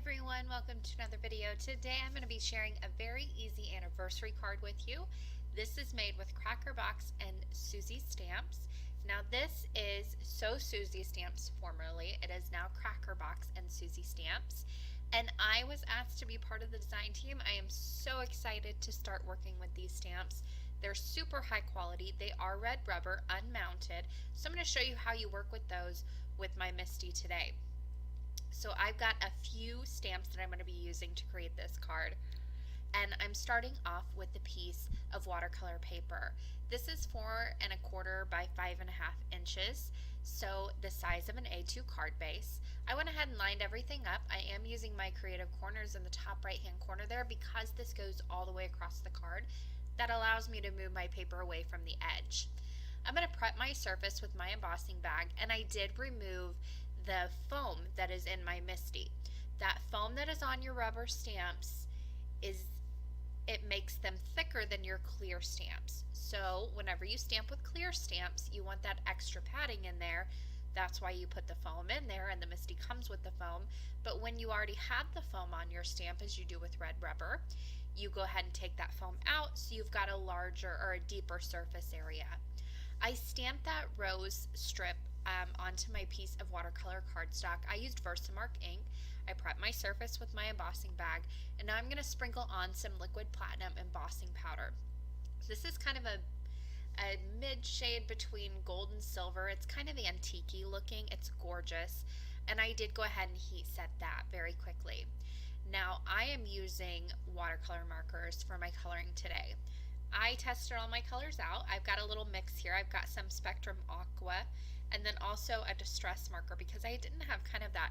everyone, welcome to another video. Today I'm going to be sharing a very easy anniversary card with you. This is made with Crackerbox and Suzy Stamps. Now this is Suzy Stamps formerly. It is now Crackerbox and Suzy Stamps. And I was asked to be part of the design team. I am so excited to start working with these stamps. They're super high quality. They are red rubber, unmounted. So I'm going to show you how you work with those with my Misty today. So I've got a few stamps that I'm going to be using to create this card. And I'm starting off with the piece of watercolor paper. This is 4¼ by 5½ inches, so the size of an A2 card base. I went ahead and lined everything up. I am using my creative corners in the top right hand corner there because this goes all the way across the card. That allows me to move my paper away from the edge. I'm going to prep my surface with my embossing bag, and I did remove the foam that is in my Misty. That foam that is on your rubber stamps it makes them thicker than your clear stamps. So whenever you stamp with clear stamps, you want that extra padding in there. That's why you put the foam in there, and the Misty comes with the foam. But when you already have the foam on your stamp, as you do with red rubber, you go ahead and take that foam out so you've got a larger or a deeper surface area. I stamped that rose strip onto my piece of watercolor cardstock. I used Versamark ink. I prepped my surface with my embossing bag, and now I'm going to sprinkle on some liquid platinum embossing powder. This is kind of a mid shade between gold and silver. It's kind of antique-y looking. It's gorgeous, and I did go ahead and heat set that very quickly. Now I am using watercolor markers for my coloring today. I tested all my colors out. I've got a little mix here. I've got some Spectrum Aqua and then also a distress marker because I didn't have kind of that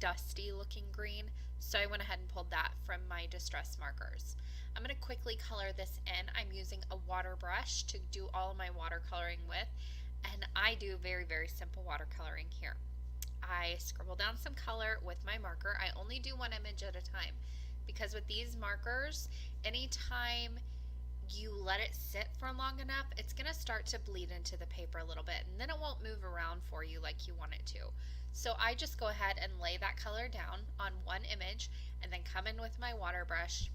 dusty looking green, so I went ahead and pulled that from my distress markers. I'm going to quickly color this in. I'm using a water brush to do all of my watercoloring with, and I do very, very simple watercoloring here. I scribble down some color with my marker. I only do one image at a time because with these markers, anytime you let it sit for long enough, it's going to start to bleed into the paper a little bit, and then it won't move around for you like you want it to. So I just go ahead and lay that color down on one image and then come in with my water brush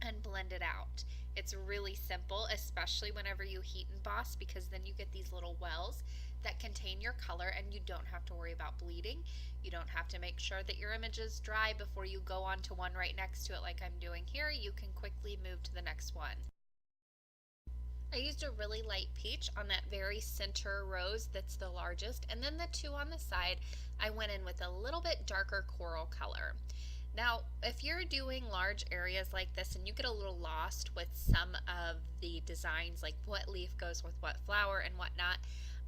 and blend it out. It's really simple, especially whenever you heat emboss, because then you get these little wells that contain your color and you don't have to worry about bleeding. You don't have to make sure that your image is dry before you go on to one right next to it like I'm doing here. You can quickly move to the next one. I used a really light peach on that very center rose that's the largest, and then the two on the side I went in with a little bit darker coral color. Now if you're doing large areas like this and you get a little lost with some of the designs, like what leaf goes with what flower and whatnot,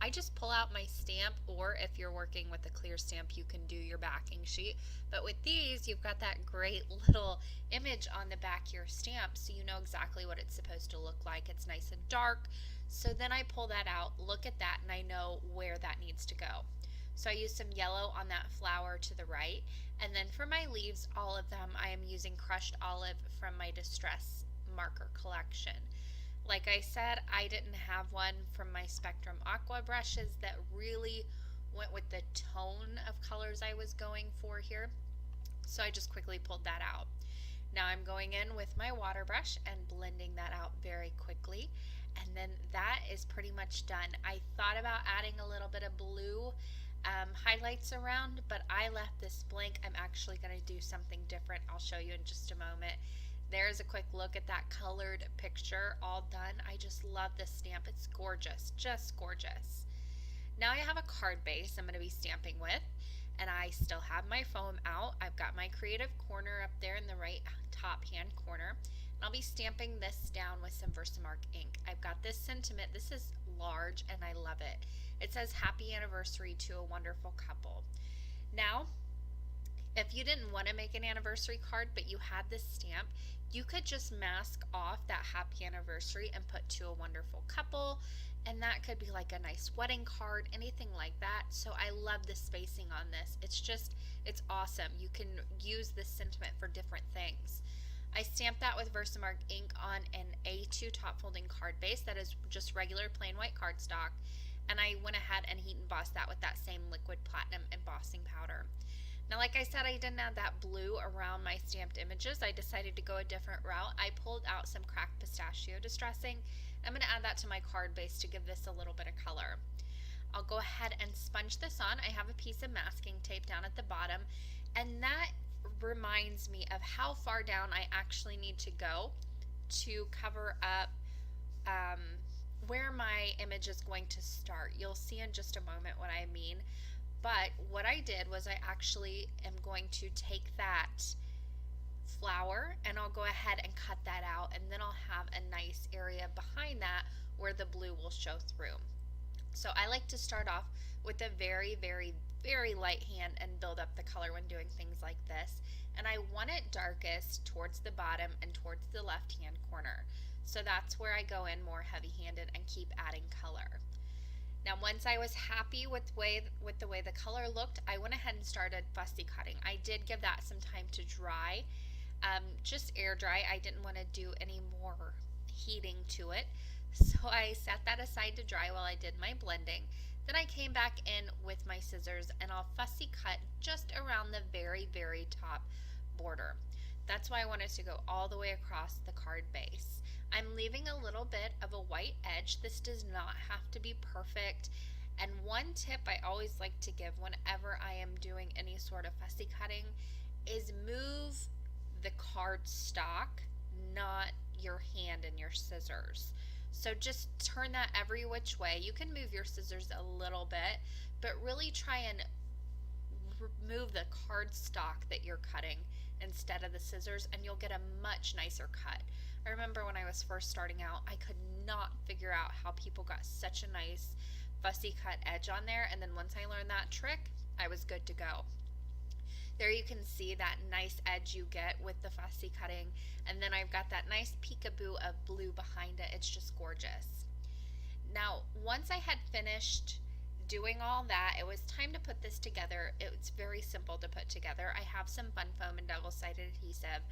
I just pull out my stamp, or if you're working with a clear stamp you can do your backing sheet. But with these, you've got that great little image on the back of your stamp, so you know exactly what it's supposed to look like. It's nice and dark. So then I pull that out, look at that, and I know where that needs to go. So I use some yellow on that flower to the right, and then for my leaves, all of them, I am using crushed olive from my distress marker collection. Like I said, I didn't have one from my Spectrum Aqua brushes that really went with the tone of colors I was going for here, so I just quickly pulled that out. Now I'm going in with my water brush and blending that out very quickly, and then that is pretty much done. I thought about adding a little bit of blue highlights around, but I left this blank. I'm actually going to do something different. I'll show you in just a moment. There's a quick look at that colored picture all done. I just love this stamp. It's gorgeous, just gorgeous. Now I have a card base I'm going to be stamping with, and I still have my foam out. I've got my creative corner up there in the right top hand corner, and I'll be stamping this down with some Versamark ink. I've got this sentiment. This is large and I love it. It says happy anniversary to a wonderful couple. Now if you didn't want to make an anniversary card but you had this stamp, you could just mask off that happy anniversary and put to a wonderful couple, and that could be like a nice wedding card, anything like that. So I love the spacing on this. It's awesome. You can use this sentiment for different things. I stamped that with Versamark ink on an A2 top folding card base that is just regular plain white cardstock, and I went ahead and heat embossed that with that same liquid platinum embossing powder. Now, like I said, I didn't add that blue around my stamped images. I decided to go a different route. I pulled out some cracked pistachio distressing. I'm going to add that to my card base to give this a little bit of color. I'll go ahead and sponge this on. I have a piece of masking tape down at the bottom, and that reminds me of how far down I actually need to go to cover up where my image is going to start. You'll see in just a moment what I mean. But what I did was I actually am going to take that flower and I'll go ahead and cut that out, and then I'll have a nice area behind that where the blue will show through. So I like to start off with a very, very, very light hand and build up the color when doing things like this. And I want it darkest towards the bottom and towards the left hand corner. So that's where I go in more heavy handed and keep adding color. Now, once I was happy with the way the color looked, I went ahead and started fussy cutting. I did give that some time to dry, just air dry. I didn't want to do any more heating to it. So I set that aside to dry while I did my blending. Then I came back in with my scissors and I'll fussy cut just around the very, very top border. That's why I wanted to go all the way across the card base. I'm leaving a little bit of a white edge. This does not have to be perfect. And one tip I always like to give whenever I am doing any sort of fussy cutting is move the card stock, not your hand and your scissors. So just turn that every which way. You can move your scissors a little bit, but really try and move the card stock that you're cutting instead of the scissors, and you'll get a much nicer cut. I remember when I was first starting out, I could not figure out how people got such a nice fussy cut edge on there, and then once I learned that trick, I was good to go. There you can see that nice edge you get with the fussy cutting, and then I've got that nice peekaboo of blue behind it. It's just gorgeous. Now, once I had finished doing all that, it was time to put this together. It's very simple to put together. I have some fun foam and double-sided adhesive,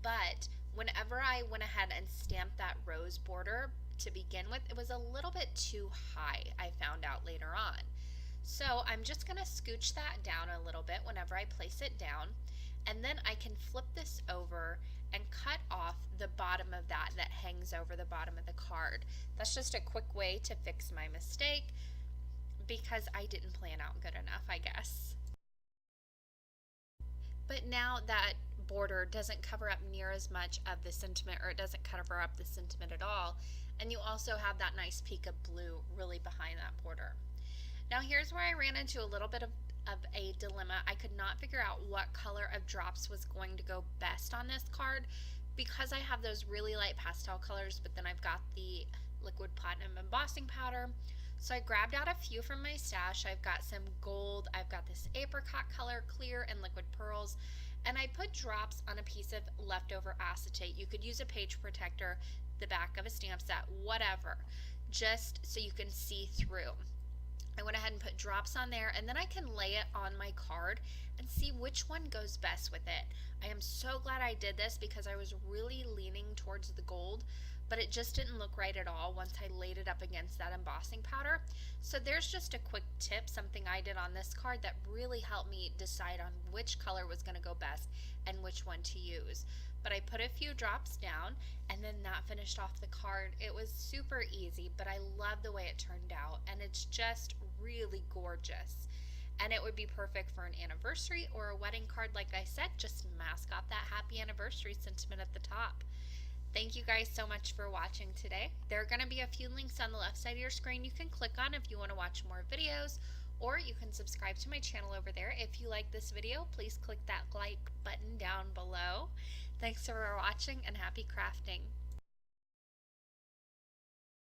but whenever I went ahead and stamped that rose border to begin with, it was a little bit too high, I found out later on. So I'm just going to scooch that down a little bit whenever I place it down, and then I can flip this over and cut off the bottom of that hangs over the bottom of the card. That's just a quick way to fix my mistake because I didn't plan out good enough, I guess. But now that border doesn't cover up near as much of the sentiment, or it doesn't cover up the sentiment at all, and you also have that nice peak of blue really behind that border. Now here's where I ran into a little bit of a dilemma. I could not figure out what color of drops was going to go best on this card because I have those really light pastel colors, but then I've got the liquid platinum embossing powder. So I grabbed out a few from my stash. I've got some gold, I've got this apricot color, clear, and liquid pearls, and I put drops on a piece of leftover acetate. You could use a page protector, the back of a stamp set, whatever, just so you can see through. I went ahead and put drops on there, and then I can lay it on my card and see which one goes best with it. I am so glad I did this because I was really leaning towards the gold, but it just didn't look right at all once I laid it up against that embossing powder. So there's just a quick tip, something I did on this card that really helped me decide on which color was going to go best and which one to use. But I put a few drops down, and then that finished off the card. It was super easy, but I love the way it turned out, and it's just really gorgeous. And it would be perfect for an anniversary or a wedding card. Like I said, just mask off that happy anniversary sentiment at the top. Thank you guys so much for watching today. There are going to be a few links on the left side of your screen you can click on if you want to watch more videos, or you can subscribe to my channel over there. If you like this video, please click that like button down below. Thanks for watching, and happy crafting.